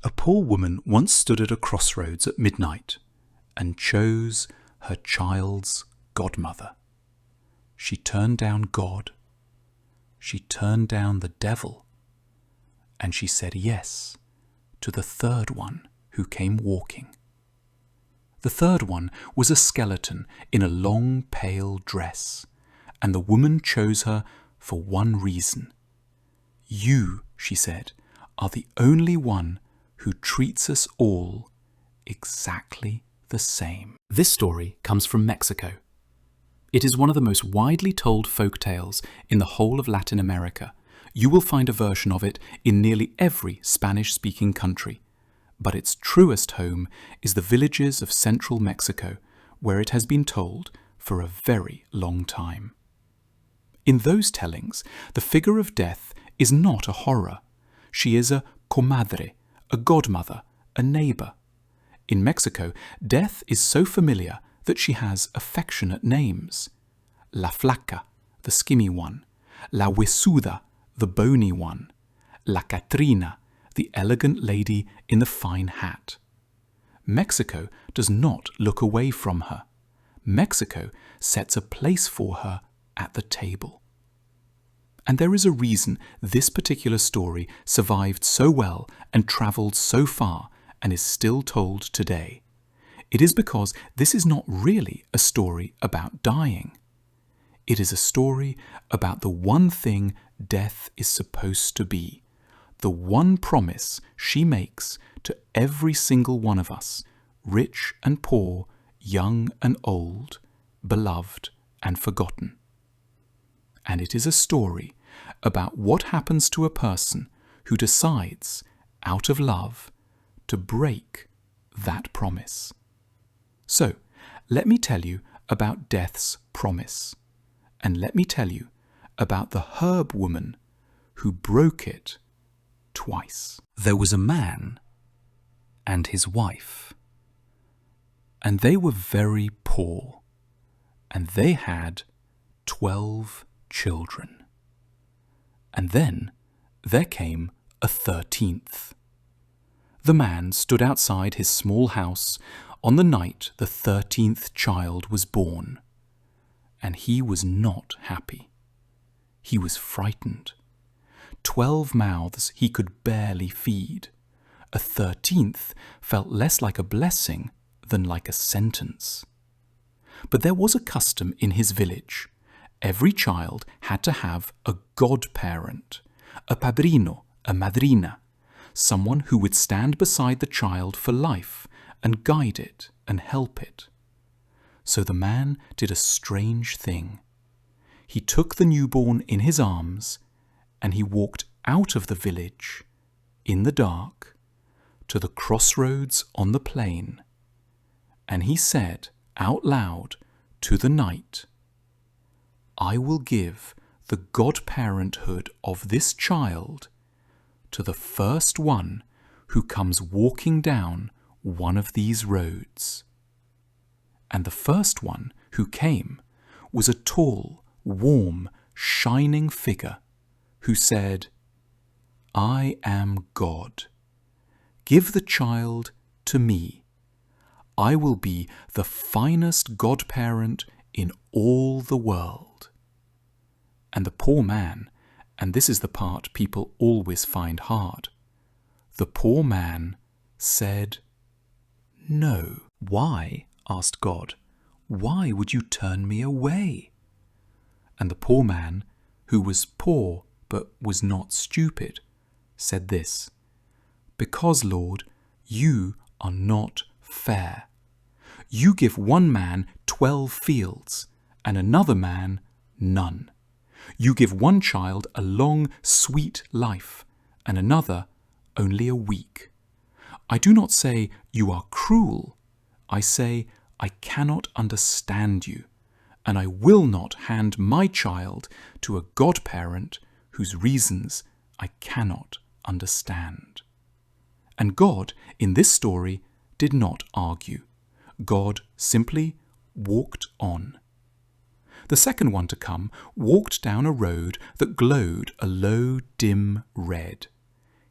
A poor woman once stood at a crossroads at midnight and chose her child's godmother. She turned down God, she turned down the devil, and she said yes to the third one who came walking. The third one was a skeleton in a long pale dress, and the woman chose her for one reason. You, she said, are the only one who treats us all exactly the same. This story comes from Mexico. It is one of the most widely told folk tales in the whole of Latin America. You will find a version of it in nearly every Spanish-speaking country, but its truest home is the villages of central Mexico, where it has been told for a very long time. In those tellings, the figure of death is not a horror. She is a comadre, a godmother, a neighbour. In Mexico, death is so familiar that she has affectionate names. La Flaca, the skinny one. La Huesuda, the bony one. La Catrina, the elegant lady in the fine hat. Mexico does not look away from her. Mexico sets a place for her at the table. And there is a reason this particular story survived so well and travelled so far and is still told today. It is because this is not really a story about dying. It is a story about the one thing death is supposed to be, the one promise she makes to every single one of us, rich and poor, young and old, beloved and forgotten. And it is a story about what happens to a person who decides, out of love, to break that promise. So, let me tell you about death's promise, and let me tell you about the herb woman who broke it twice. There was a man and his wife, and they were very poor, and they had 12 children. And then there came a 13th. The man stood outside his small house on the night the 13th child was born, and he was not happy. He was frightened. 12 mouths he could barely feed. A 13th felt less like a blessing than like a sentence. But there was a custom in his village. Every child had to have a godparent, a padrino, a madrina, someone who would stand beside the child for life and guide it and help it. So the man did a strange thing. He took the newborn in his arms and he walked out of the village, in the dark, to the crossroads on the plain, and he said out loud to the night, I will give the godparenthood of this child to the first one who comes walking down one of these roads. And the first one who came was a tall, warm, shining figure who said, I am God. Give the child to me. I will be the finest godparent in all the world. And the poor man, and this is the part people always find hard, the poor man said, No. Why? Asked God. Why would you turn me away? And the poor man, who was poor but was not stupid, said this, Because, Lord, you are not fair. You give one man 12 fields and another man none. You give one child a long, sweet life and another only a week. I do not say you are cruel. I say I cannot understand you, and I will not hand my child to a godparent whose reasons I cannot understand. And God, in this story, did not argue. God simply walked on. The second one to come walked down a road that glowed a low, dim red.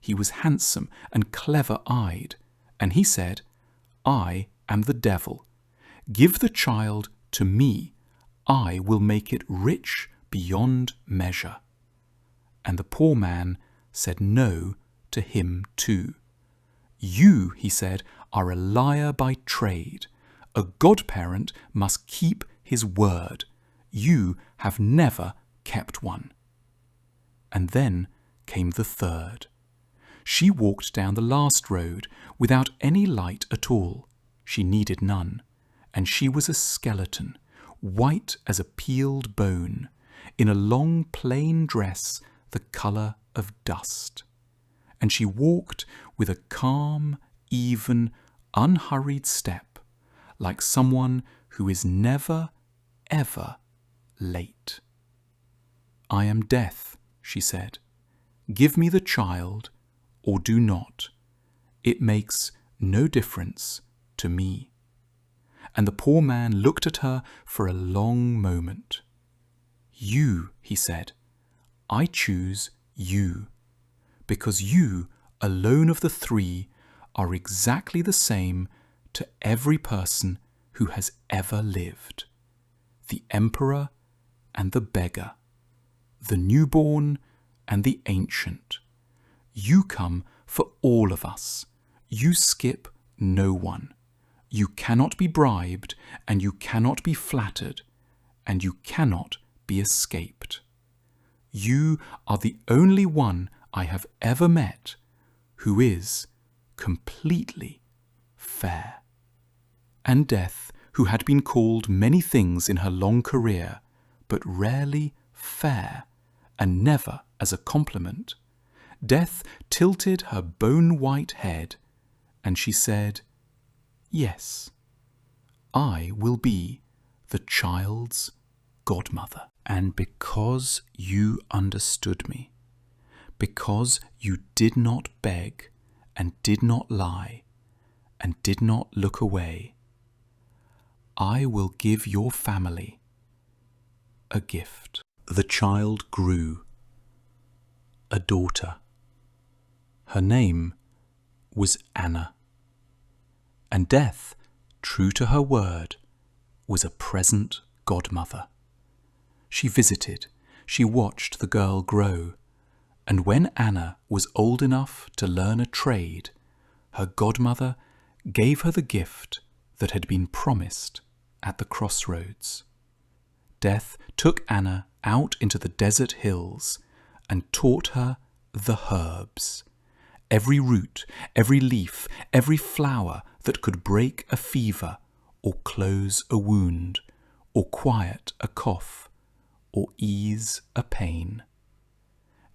he was handsome and clever-eyed, and he said, "I am the devil. Give the child to me. I will make it rich beyond measure." And the poor man said no to him too. "You," he said, "are a liar by trade. A godparent must keep his word. You have never kept one." And then came the third. She walked down the last road without any light at all. She needed none, and she was a skeleton, white as a peeled bone, in a long plain dress the colour of dust. And she walked with a calm, even, unhurried step, like someone who is never, ever late. "I am death," she said. "Give me the child, or do not. It makes no difference to me." And the poor man looked at her for a long moment. "You," he said, "I choose you, because you, alone of the three, are exactly the same to every person who has ever lived. The emperor and the beggar, the newborn and the ancient. You come for all of us. You skip no one. You cannot be bribed, and you cannot be flattered, and you cannot be escaped. You are the only one I have ever met who is completely fair." And Death, who had been called many things in her long career, but rarely fair, and never as a compliment, Death tilted her bone-white head, and she said, "Yes, I will be the child's godmother. And because you understood me, because you did not beg and did not lie and did not look away, I will give your family a gift." The child grew, a daughter. Her name was Anna. And Death, true to her word, was a present godmother. She visited, she watched the girl grow, and when Anna was old enough to learn a trade, her godmother gave her the gift that had been promised at the crossroads. Death took Anna out into the desert hills and taught her the herbs. Every root, every leaf, every flower that could break a fever or close a wound or quiet a cough or ease a pain.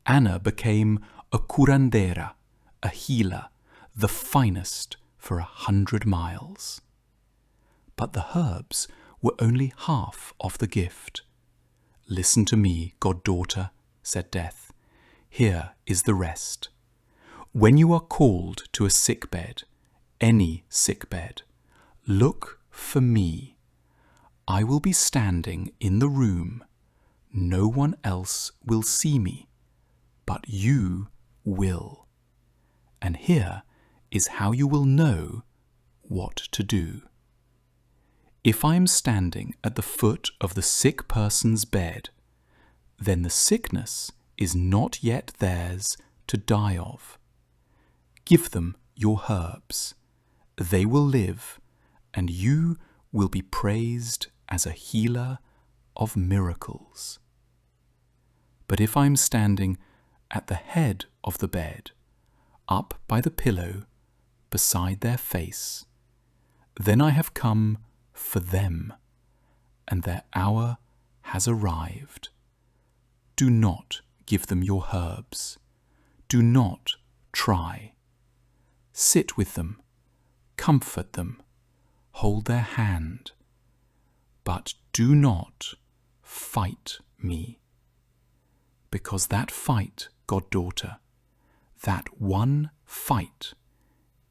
Anna became a curandera, a healer, the finest for 100 miles. But the herbs were only half of the gift. "Listen to me, goddaughter," said Death. "Here is the rest. When you are called to a sickbed, any sickbed, look for me. I will be standing in the room. No one else will see me, but you will. And here is how you will know what to do. If I am standing at the foot of the sick person's bed, then the sickness is not yet theirs to die of. Give them your herbs. They will live, and you will be praised as a healer of miracles. But if I am standing at the head of the bed, up by the pillow, beside their face, then I have come for them, and their hour has arrived. Do not give them your herbs. Do not try. Sit with them, comfort them, hold their hand, but do not fight me. Because that fight, goddaughter, that one fight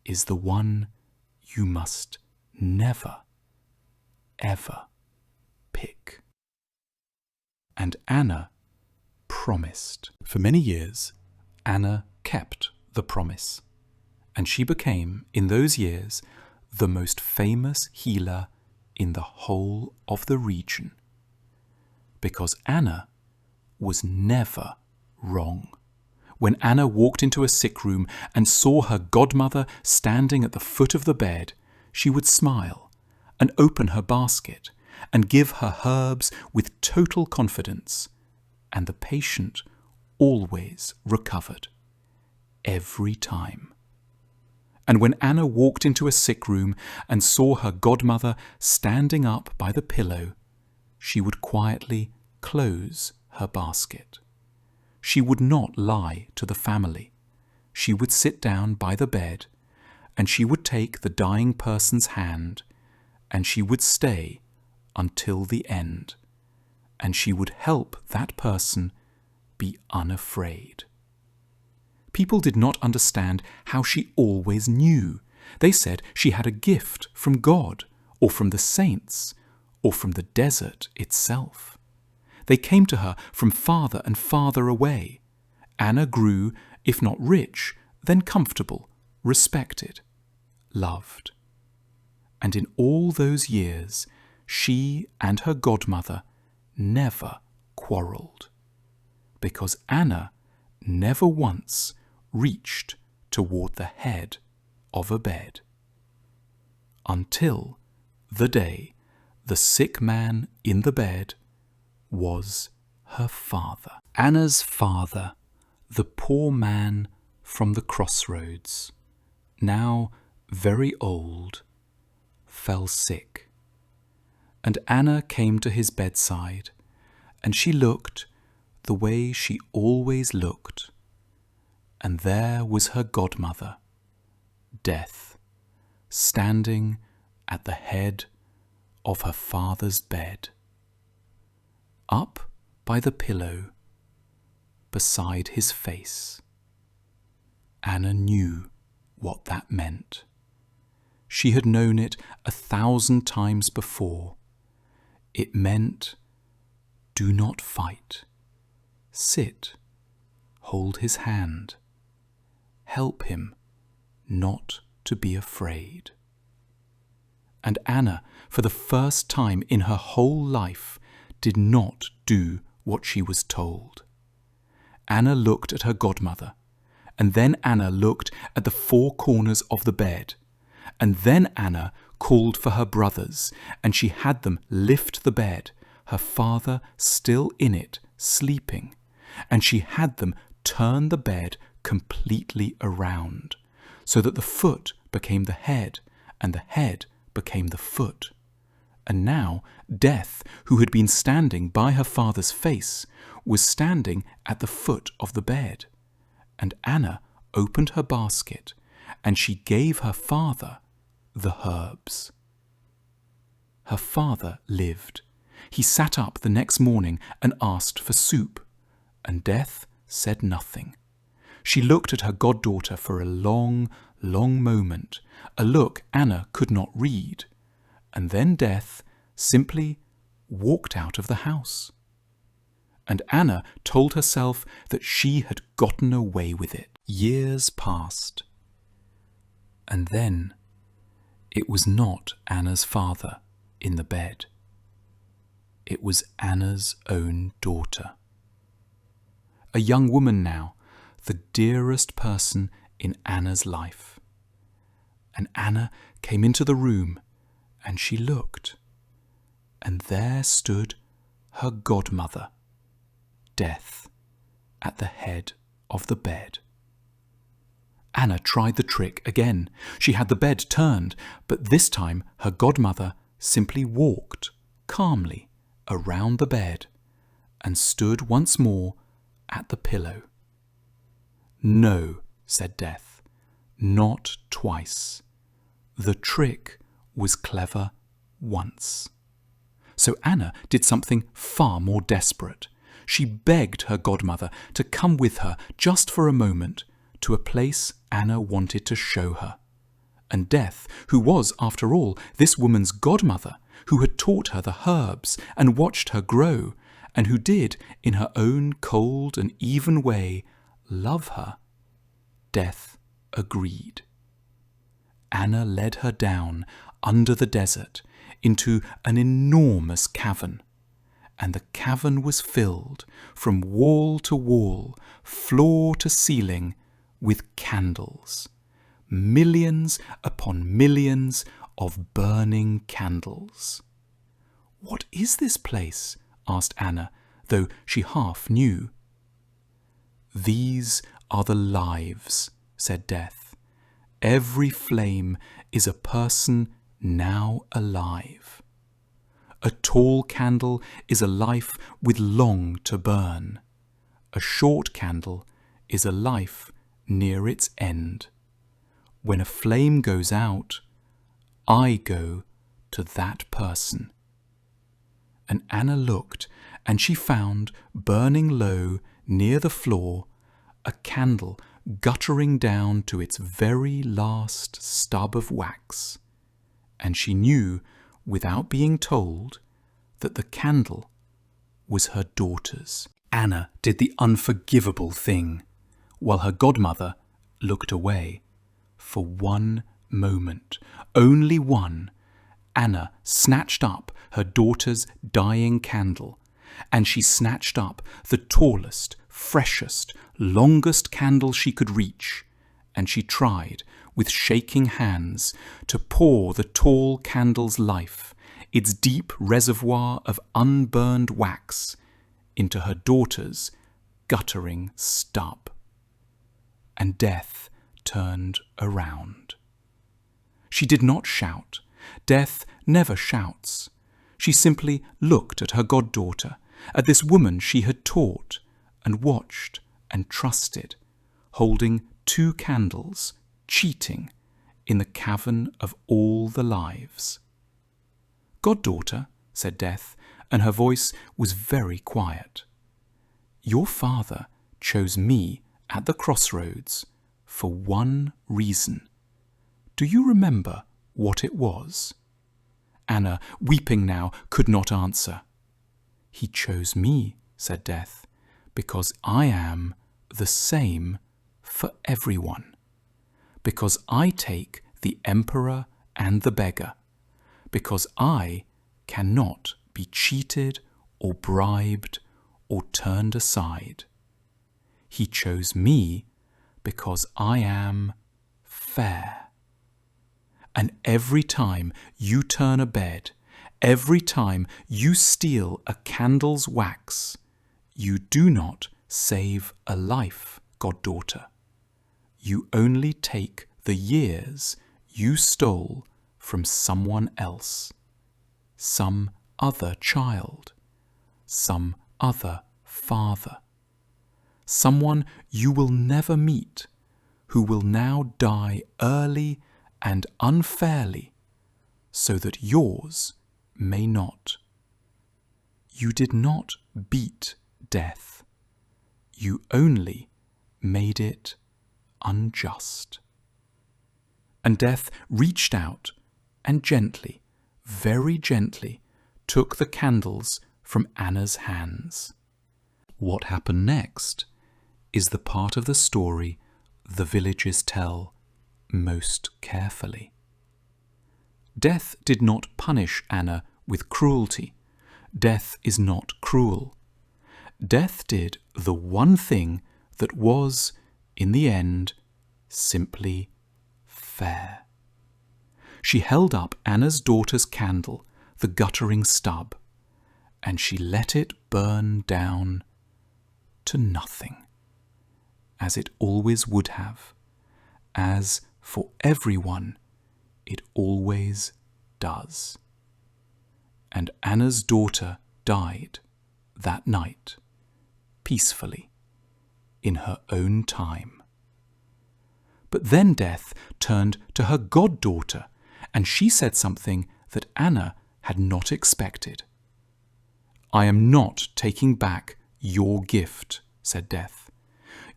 is the one you must never, ever pick. And Anna promised. For many years, Anna kept the promise, and she became, in those years, the most famous healer in the whole of the region. Because Anna was never wrong. When Anna walked into a sick room and saw her godmother standing at the foot of the bed, she would smile and open her basket and give her herbs with total confidence, and the patient always recovered, every time. And when Anna walked into a sick room and saw her godmother standing up by the pillow, she would quietly close her basket. She would not lie to the family. She would sit down by the bed, and she would take the dying person's hand, and she would stay until the end, and she would help that person be unafraid. People did not understand how she always knew. They said she had a gift from God, or from the saints, or from the desert itself. They came to her from farther and farther away. Anna grew, if not rich, then comfortable, respected, loved. And in all those years, she and her godmother never quarrelled, because Anna never once reached toward the head of a bed. Until the day the sick man in the bed was her father. Anna's father, the poor man from the crossroads, now very old, fell sick. And Anna came to his bedside, and she looked the way she always looked, and there was her godmother, Death, standing at the head of her father's bed, up by the pillow, beside his face. Anna knew what that meant. She had known it 1,000 times before. It meant, do not fight. Sit, hold his hand. Help him not to be afraid. And Anna, for the first time in her whole life, did not do what she was told. Anna looked at her godmother, and then Anna looked at the four corners of the bed, and then Anna called for her brothers, and she had them lift the bed, her father still in it, sleeping, and she had them turn the bed completely around, so that the foot became the head, and the head became the foot. And now Death, who had been standing by her father's face, was standing at the foot of the bed. And Anna opened her basket, and she gave her father the herbs. Her father lived. He sat up the next morning and asked for soup, and Death said nothing. She looked at her goddaughter for a long, long moment, a look Anna could not read, and then Death simply walked out of the house. And Anna told herself that she had gotten away with it. Years passed, and then it was not Anna's father in the bed. It was Anna's own daughter. A young woman now, the dearest person in Anna's life. And Anna came into the room, and she looked, and there stood her godmother, Death, at the head of the bed. Anna tried the trick again. She had the bed turned, but this time her godmother simply walked calmly around the bed and stood once more at the pillow. No, said Death, not twice. The trick was clever once. So Anna did something far more desperate. She begged her godmother to come with her just for a moment to a place Anna wanted to show her. And Death, who was, after all, this woman's godmother, who had taught her the herbs and watched her grow, and who did, in her own cold and even way, love her, Death agreed. Anna led her down under the desert into an enormous cavern, and the cavern was filled from wall to wall, floor to ceiling, with candles, millions upon millions of burning candles. "What is this place?" asked Anna, though she half knew. "These are the lives," said Death. "Every flame is a person now alive. A tall candle is a life with long to burn. A short candle is a life near its end. When a flame goes out, I go to that person." And Anna looked, and she found, burning low near the floor, a candle guttering down to its very last stub of wax. And she knew, without being told, that the candle was her daughter's. Anna did the unforgivable thing, while her godmother looked away. For one moment, only one, Anna snatched up her daughter's dying candle, and she snatched up the tallest, freshest, longest candle she could reach, and she tried, with shaking hands, to pour the tall candle's life, its deep reservoir of unburned wax, into her daughter's guttering stub. And Death turned around. She did not shout. Death never shouts. She simply looked at her goddaughter, at this woman she had taught and watched and trusted, holding two candles, cheating, in the cavern of all the lives. "Goddaughter," said Death, and her voice was very quiet, "your father chose me at the crossroads for one reason. Do you remember what it was?" Anna, weeping now, could not answer. "He chose me," said Death, "because I am the same for everyone. Because I take the emperor and the beggar. Because I cannot be cheated or bribed or turned aside. He chose me because I am fair. And every time you turn a bed, every time you steal a candle's wax, you do not save a life, goddaughter. You only take the years you stole from someone else, some other child, some other father, someone you will never meet, who will now die early and unfairly, so that yours may not. You did not beat death. You only made it unjust." And Death reached out and gently, very gently, took the candles from Anna's hands. What happened next is the part of the story the villagers tell most carefully. Death did not punish Anna with cruelty. Death is not cruel. Death did the one thing that was, in the end, simply fair. She held up Anna's daughter's candle, the guttering stub, and she let it burn down to nothing, as it always would have, as for everyone it always does. And Anna's daughter died that night, peacefully, in her own time. But then Death turned to her goddaughter, and she said something that Anna had not expected. "I am not taking back your gift," said Death.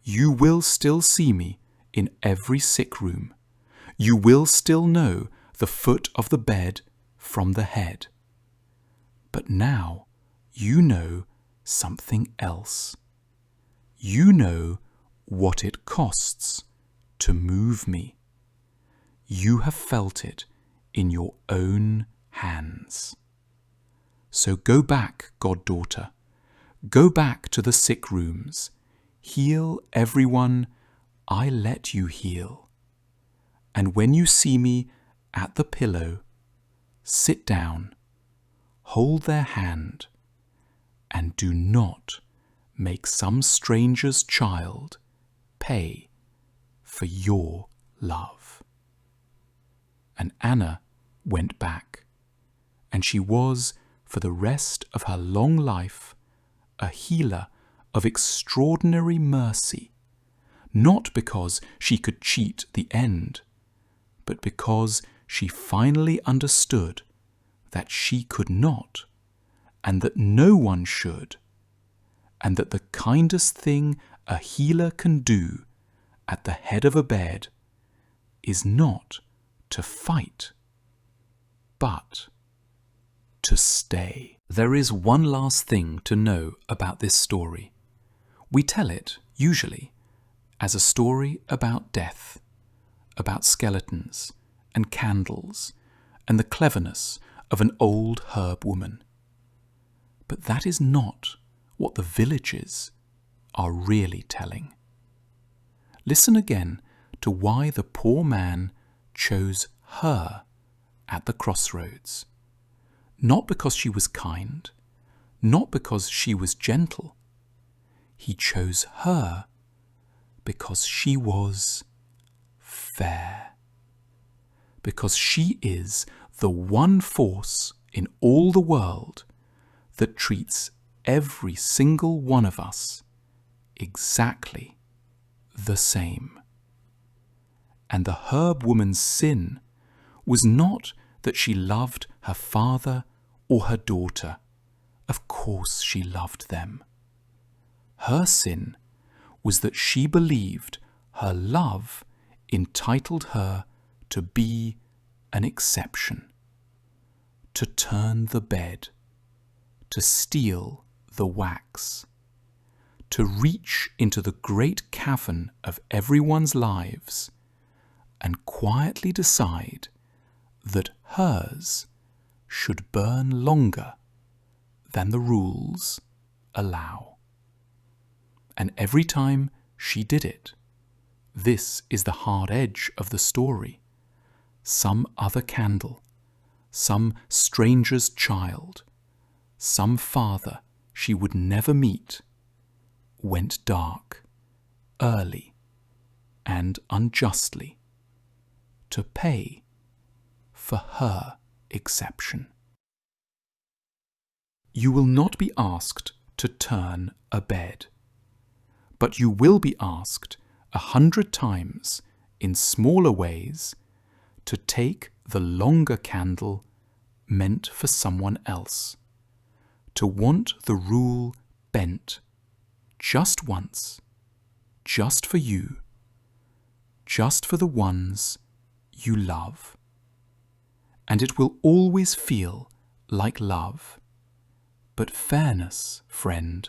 "You will still see me in every sick room. You will still know the foot of the bed from the head. But now you know something else. You know what it costs to move me. You have felt it in your own hands. So go back, goddaughter. Go back to the sick rooms. Heal everyone I let you heal. And when you see me at the pillow, sit down, hold their hand, and do not make some stranger's child pay for your love. And Anna went back, and she was, for the rest of her long life, a healer of extraordinary mercy, not because she could cheat the end, but because she finally understood that she could not, and that no one should, and that the kindest thing a healer can do at the head of a bed is not to fight, but to stay. There is one last thing to know about this story. We tell it, usually, as a story about death, about skeletons and candles and the cleverness of an old herb woman. But that is not what the villages are really telling. Listen again to why the poor man chose her at the crossroads. Not because she was kind, not because she was gentle. He chose her because she was fair. Because she is the one force in all the world that treats every single one of us exactly the same. And the herb woman's sin was not that she loved her father or her daughter. Of course she loved them. Her sin was that she believed her love entitled her to be an exception, to turn the bed, to steal the wax, to reach into the great cavern of everyone's lives and quietly decide that hers should burn longer than the rules allow. And every time she did it, this is the hard edge of the story, some other candle, some stranger's child, some father she would never meet, went dark, early and unjustly, to pay for her exception. You will not be asked to turn a bed, but you will be asked 100 times in smaller ways to take the longer candle meant for someone else, to want the rule bent just once, just for you, just for the ones you love. And it will always feel like love. But fairness, friend,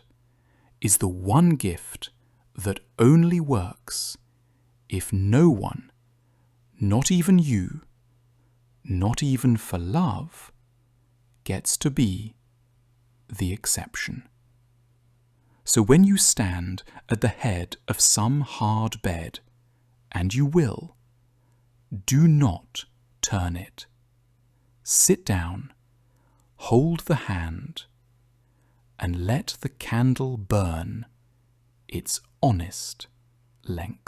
is the one gift that only works if no one, not even you, not even for love, gets to be the exception. So when you stand at the head of some hard bed, and you will, do not turn it. Sit down, hold the hand, and let the candle burn its honest length.